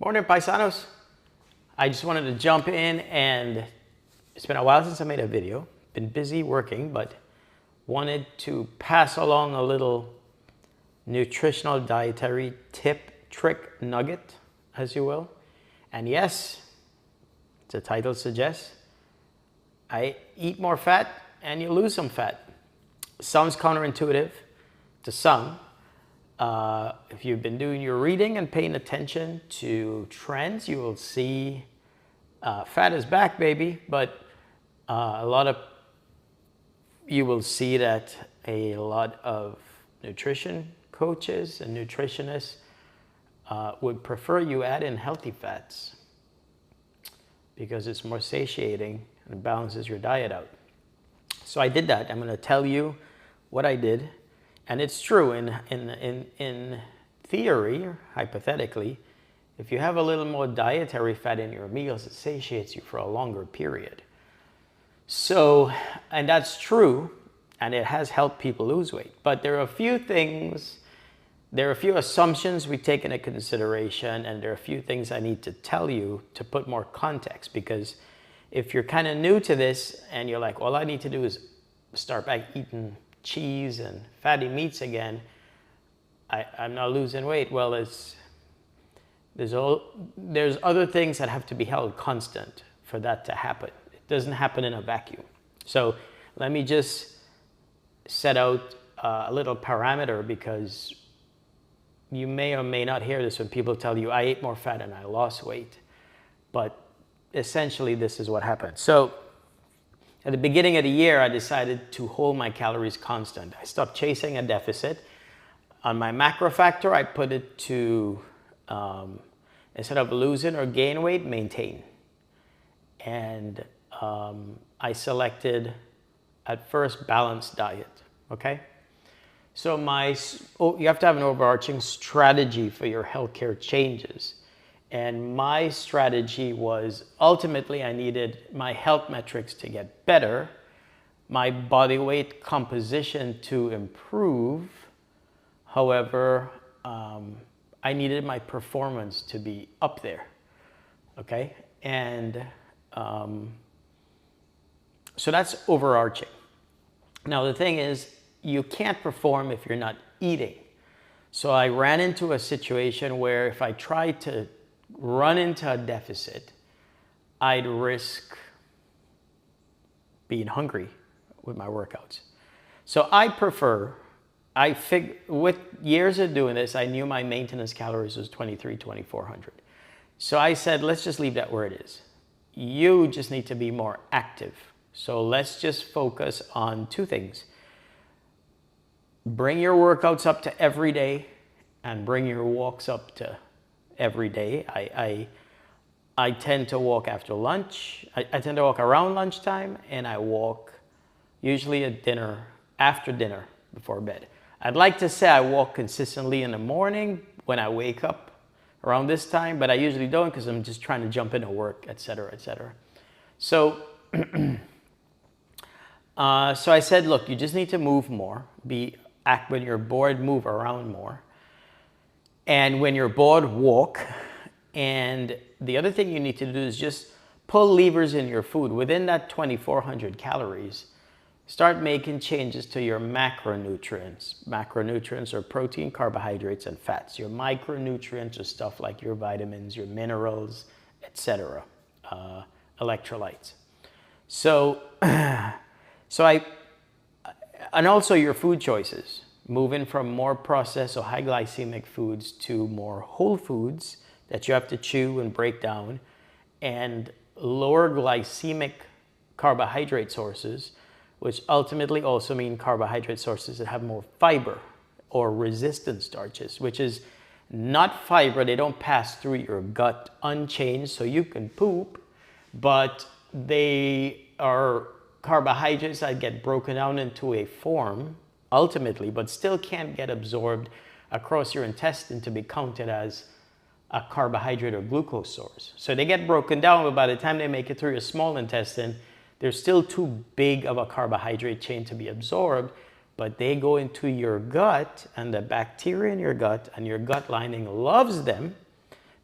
Morning, paisanos. I just wanted to jump in, and it's been a while since I made a video. Been busy working, but wanted to pass along a little nutritional dietary tip, trick, nugget, as you will. And yes, the title suggests, I eat more fat and you lose some fat. Sounds counterintuitive to some. If you've been doing your reading and paying attention to trends, you will see fat is back, baby. But you will see that a lot of nutrition coaches and nutritionists would prefer you add in healthy fats because it's more satiating and balances your diet out. So I did that. I'm going to tell you what I did. And it's true in theory, or hypothetically, if you have a little more dietary fat in your meals, it satiates you for a longer period. So, and that's true, and it has helped people lose weight. But there are a few things, there are a few assumptions we take into consideration, and there are a few things I need to tell you to put more context. Because if you're kind of new to this and you're like, all I need to do is start back eating cheese and fatty meats again, I'm not losing weight. Well, there's other things that have to be held constant for that to happen. It doesn't happen in a vacuum. So let me just set out a little parameter, because you may or may not hear this when people tell you, I ate more fat and I lost weight. But essentially, this is what happened. So at the beginning of the year, I decided to hold my calories constant. I stopped chasing a deficit. On my macro factor, I put it to, instead of losing or gain weight, maintain. And I selected, at first, balanced diet, okay? So you have to have an overarching strategy for your healthcare changes. And my strategy was, ultimately, I needed my health metrics to get better, my body weight composition to improve. However, I needed my performance to be up there, okay? And so that's overarching. Now, the thing is, you can't perform if you're not eating. So I ran into a situation where if I tried to run into a deficit, I'd risk being hungry with my workouts. So with years of doing this, I knew my maintenance calories was 2,400. So I said, let's just leave that where it is. You just need to be more active. So let's just focus on two things. Bring your workouts up to every day and bring your walks up to every day. I tend to walk after lunch. I tend to walk around lunchtime, and I walk usually at dinner, after dinner, before bed. I'd like to say I walk consistently in the morning when I wake up around this time, but I usually don't because I'm just trying to jump into work, etc., etc. So, so I said, look, you just need to move more. When you're bored, move around more. And when you're bored, walk. And the other thing you need to do is just pull levers in your food. Within that 2,400 calories, start making changes to your macronutrients. Macronutrients are protein, carbohydrates, and fats. Your micronutrients are stuff like your vitamins, your minerals, etc., electrolytes. And also your food choices. Moving from more processed or high glycemic foods to more whole foods that you have to chew and break down, and lower glycemic carbohydrate sources, which ultimately also mean carbohydrate sources that have more fiber or resistant starches, which is not fiber. They don't pass through your gut unchanged, so you can poop, but they are carbohydrates that get broken down into a form ultimately, but still can't get absorbed across your intestine to be counted as a carbohydrate or glucose source. So they get broken down, but by the time they make it through your small intestine, they're still too big of a carbohydrate chain to be absorbed, but they go into your gut, and the bacteria in your gut and your gut lining loves them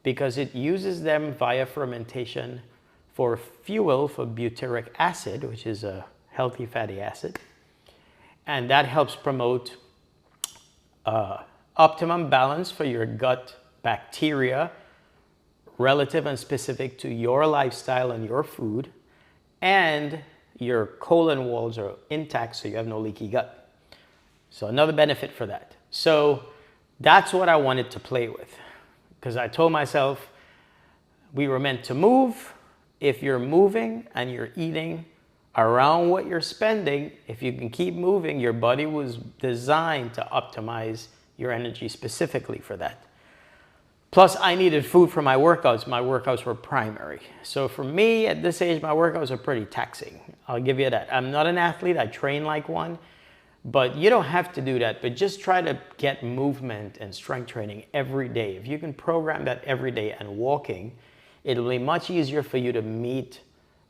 because it uses them via fermentation for fuel for butyric acid, which is a healthy fatty acid. And that helps promote optimum balance for your gut bacteria, relative and specific to your lifestyle and your food. And your colon walls are intact, so you have no leaky gut. So another benefit for that. So that's what I wanted to play with, because I told myself we were meant to move. If you're moving and you're eating around what you're spending, if you can keep moving, your body was designed to optimize your energy specifically for that. Plus, I needed food for my workouts. My workouts were primary. So for me, at this age, my workouts are pretty taxing. I'll give you that. I'm not an athlete. I train like one. But you don't have to do that. But just try to get movement and strength training every day. If you can program that every day and walking, it'll be much easier for you to meet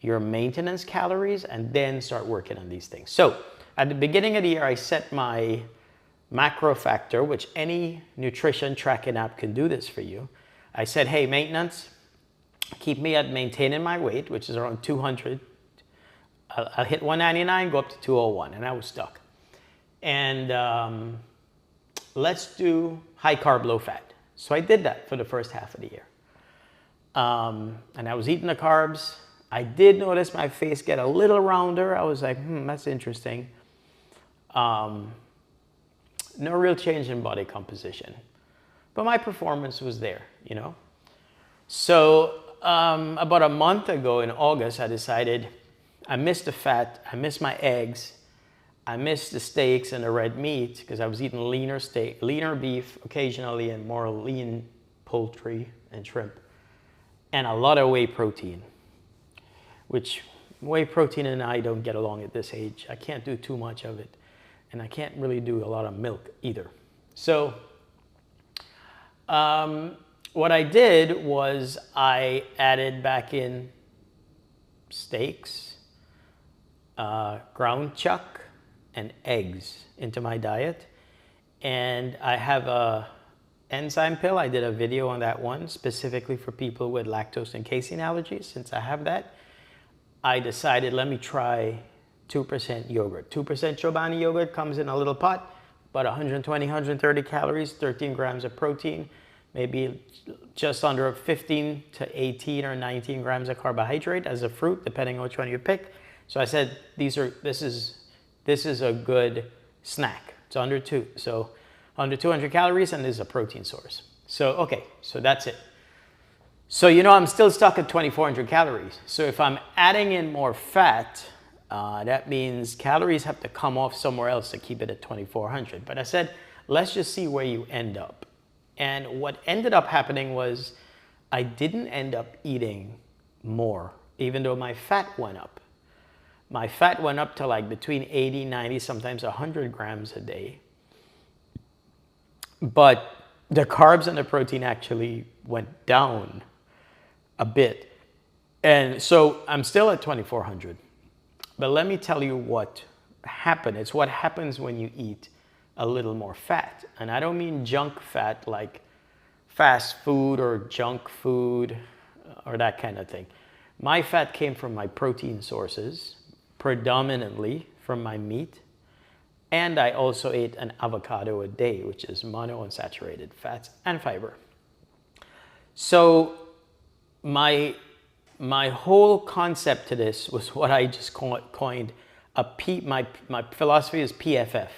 your maintenance calories and then start working on these things. So at the beginning of the year, I set my macro factor, which any nutrition tracking app can do this for you. I said, hey, maintenance, keep me at maintaining my weight, which is around 200. I'll hit 199, go up to 201, and I was stuck. And let's do high carb, low fat. So I did that for the first half of the year. And I was eating the carbs. I did notice my face get a little rounder. I was like, that's interesting. No real change in body composition, but my performance was there, you know? So about a month ago in August, I decided I missed the fat, I missed my eggs, I missed the steaks and the red meat because I was eating leaner beef occasionally and more lean poultry and shrimp, and a lot of whey protein, which whey protein and I don't get along at this age. I can't do too much of it. And I can't really do a lot of milk either. So what I did was I added back in steaks, ground chuck, and eggs into my diet. And I have a enzyme pill. I did a video on that one specifically for people with lactose and casein allergies. Since I have that, I decided let me try 2% yogurt. 2% Chobani yogurt comes in a little pot, about 120, 130 calories, 13 grams of protein, maybe just under 15 to 18 or 19 grams of carbohydrate as a fruit, depending on which one you pick. So I said, this is a good snack. It's under 200 calories, and this is a protein source. So, okay, so that's it. So, you know, I'm still stuck at 2,400 calories. So if I'm adding in more fat, that means calories have to come off somewhere else to keep it at 2,400. But I said, let's just see where you end up. And what ended up happening was I didn't end up eating more, even though my fat went up. My fat went up to like between 80, 90, sometimes 100 grams a day. But the carbs and the protein actually went down a bit. And so I'm still at 2,400. But let me tell you what happened. It's what happens when you eat a little more fat. And I don't mean junk fat like fast food or junk food or that kind of thing. My fat came from my protein sources, predominantly from my meat. And I also ate an avocado a day, which is monounsaturated fats and fiber. So my whole concept to this was what I just coined my philosophy is PFF.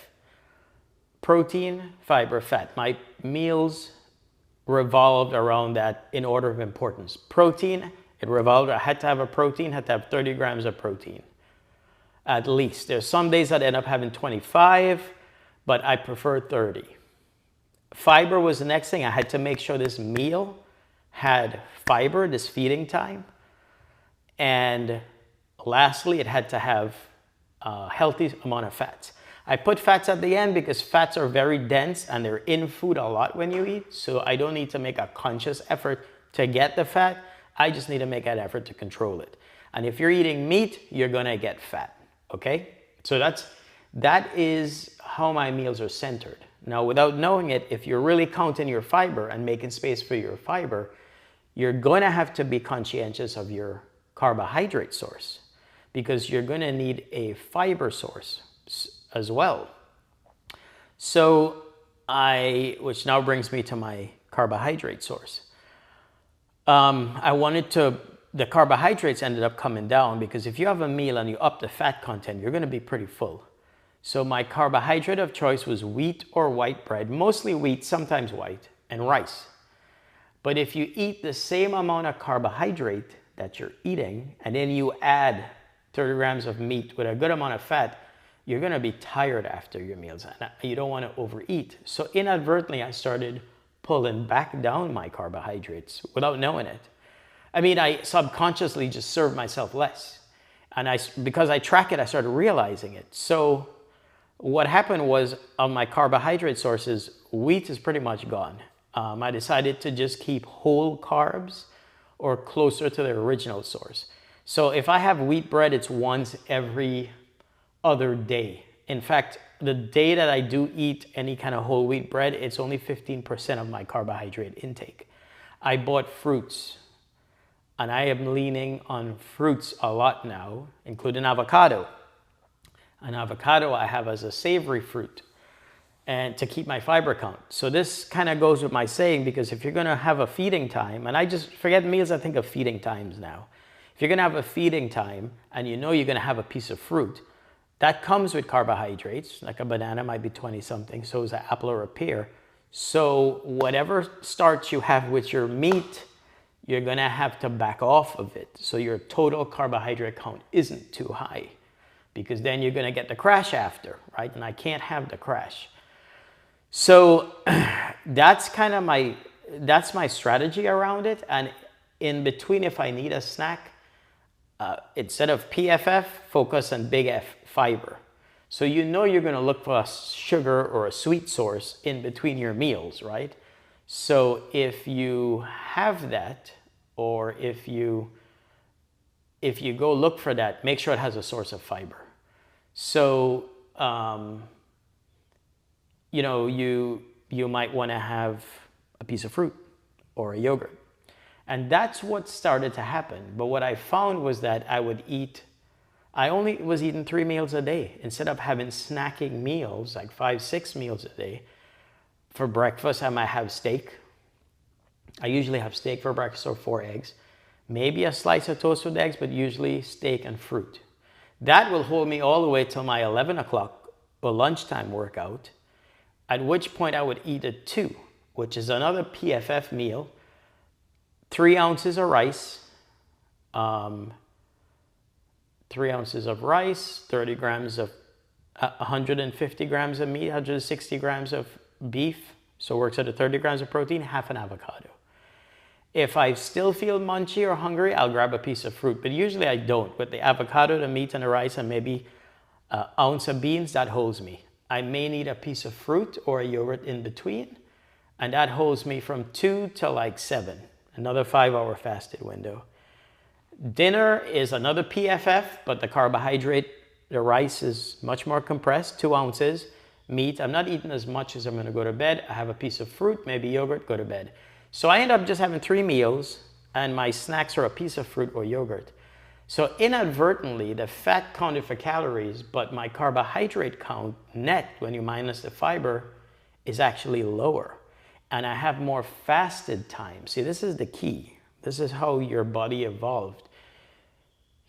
Protein, fiber, fat. My meals revolved around that in order of importance. Protein, I had to have a protein, had to have 30 grams of protein. At least. There's some days I'd end up having 25, but I prefer 30. Fiber was the next thing. I had to make sure this meal had fiber, this feeding time. And lastly, it had to have a healthy amount of fats. I put fats at the end because fats are very dense and they're in food a lot when you eat. So I don't need to make a conscious effort to get the fat. I just need to make an effort to control it. And if you're eating meat, you're gonna get fat, okay? So that is how my meals are centered. Now, without knowing it, if you're really counting your fiber and making space for your fiber, you're going to have to be conscientious of your carbohydrate source because you're going to need a fiber source as well. So which now brings me to my carbohydrate source. The carbohydrates ended up coming down because if you have a meal and you up the fat content, you're going to be pretty full. So my carbohydrate of choice was wheat or white bread, mostly wheat, sometimes white, and rice. But if you eat the same amount of carbohydrate that you're eating, and then you add 30 grams of meat with a good amount of fat, you're going to be tired after your meals, and you don't want to overeat. So inadvertently, I started pulling back down my carbohydrates without knowing it. I mean, I subconsciously just served myself less. And because I track it, I started realizing it. So what happened was, on my carbohydrate sources, wheat is pretty much gone. I decided to just keep whole carbs or closer to the original source. So if I have wheat bread, it's once every other day. In fact, the day that I do eat any kind of whole wheat bread, it's only 15% of my carbohydrate intake. I bought fruits, and I am leaning on fruits a lot now, including avocado. An avocado I have as a savory fruit, and to keep my fiber count. So this kind of goes with my saying, because if you're going to have a feeding time, and I just forget meals, I think of feeding times now. If you're going to have a feeding time and you know you're going to have a piece of fruit, that comes with carbohydrates. Like a banana might be 20 something, so is an apple or a pear. So whatever starch you have with your meat, you're going to have to back off of it. So your total carbohydrate count isn't too high, because then you're going to get the crash after, right? And I can't have the crash. So that's kind of that's my strategy around it. And in between, if I need a snack, instead of PFF, focus on big F, fiber. So you know you're going to look for a sugar or a sweet source in between your meals, right? So if you have that, or if you go look for that, make sure it has a source of fiber. So you might want to have a piece of fruit or a yogurt. And that's what started to happen. But what I found was that I only was eating 3 meals a day instead of having snacking meals, like 5, 6 meals a day. For breakfast, I might have steak. I usually have steak for breakfast, or 4 eggs. Maybe a slice of toast with eggs, but usually steak and fruit. That will hold me all the way till my 11 o'clock or lunchtime workout, at which point I would eat at 2, which is another PFF meal. 3 ounces of rice, 3 ounces of rice, 30 grams of, 150 grams of meat, 160 grams of beef, so works out at 30 grams of protein, half an avocado. If I still feel munchy or hungry, I'll grab a piece of fruit, but usually I don't. With the avocado, the meat, and the rice, and maybe an ounce of beans, that holds me. I may need a piece of fruit or a yogurt in between, and that holds me from 2 to like 7. Another 5-hour fasted window. Dinner is another PFF, but the carbohydrate, the rice is much more compressed, 2 ounces. Meat, I'm not eating as much as I'm going to go to bed. I have a piece of fruit, maybe yogurt, go to bed. So I end up just having 3 meals, and my snacks are a piece of fruit or yogurt. So inadvertently, the fat counted for calories, but my carbohydrate count net, when you minus the fiber, is actually lower. And I have more fasted time. See, this is the key. This is how your body evolved.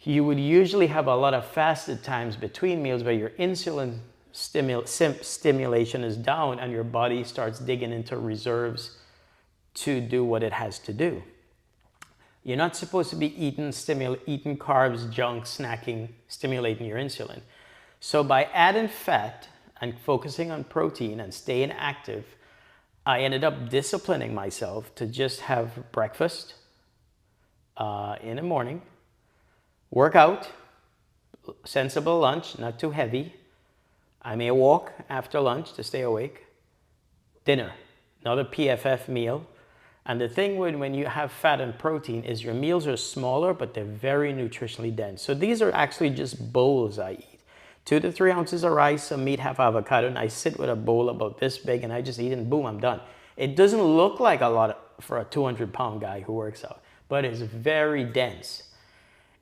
You would usually have a lot of fasted times between meals where your insulin stimulation is down and your body starts digging into reserves to do what it has to do. You're not supposed to be eating carbs, junk, snacking, stimulating your insulin. So by adding fat and focusing on protein and staying active, I ended up disciplining myself to just have breakfast in the morning, work out, sensible lunch, not too heavy. I may walk after lunch to stay awake. Dinner, another PFF meal. And the thing when you have fat and protein is your meals are smaller, but they're very nutritionally dense. So these are actually just bowls I eat. 2 to 3 ounces of rice, some meat, half avocado, and I sit with a bowl about this big and I just eat and boom, I'm done. It doesn't look like a lot for a 200-pound guy who works out, but it's very dense.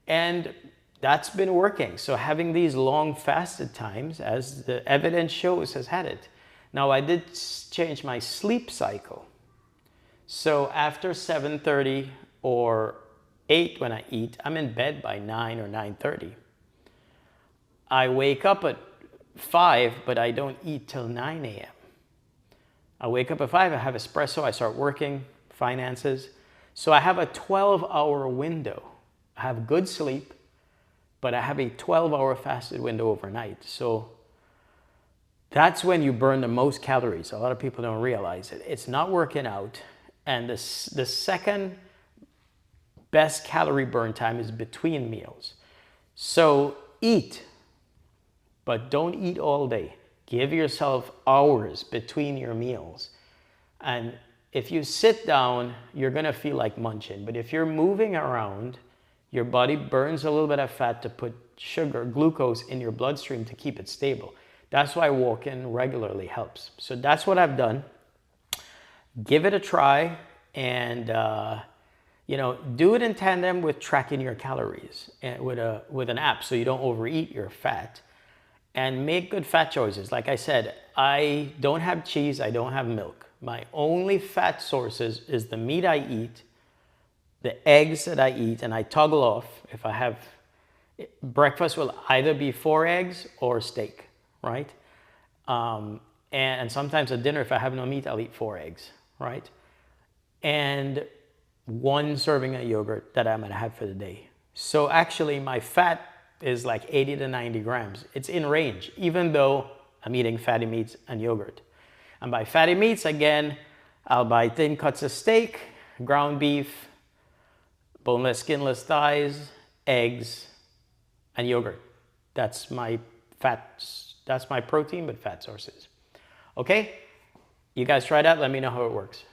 And that's been working. So having these long fasted times, as the evidence shows, has had it. Now, I did change my sleep cycle. So after 7:30 or 8 when I eat, I'm in bed by 9 or 9:30. I wake up at 5, but I don't eat till 9 a.m. I wake up at 5, I have espresso, I start working, finances. So I have a 12-hour window. I have good sleep, but I have a 12-hour fasted window overnight. So that's when you burn the most calories. A lot of people don't realize it. It's not working out. And the second best calorie burn time is between meals. So eat, but don't eat all day. Give yourself hours between your meals. And if you sit down, you're gonna feel like munching. But if you're moving around, your body burns a little bit of fat to put sugar, glucose in your bloodstream to keep it stable. That's why walking regularly helps. So that's what I've done. Give it a try, and do it in tandem with tracking your calories and with an app, so you don't overeat your fat. And make good fat choices. Like I said, I don't have cheese, I don't have milk. My only fat sources is the meat I eat, the eggs that I eat, and I toggle off. If I have breakfast, will either be 4 eggs or steak, right? And sometimes at dinner, if I have no meat, I'll eat 4 eggs, right? And 1 serving of yogurt that I'm gonna have for the day. So actually my fat is like 80 to 90 grams. It's in range, even though I'm eating fatty meats and yogurt. And by fatty meats, again, I'll buy thin cuts of steak, ground beef, boneless, skinless thighs, eggs, and yogurt. That's my protein, but fat sources. Okay? You guys try that, let me know how it works.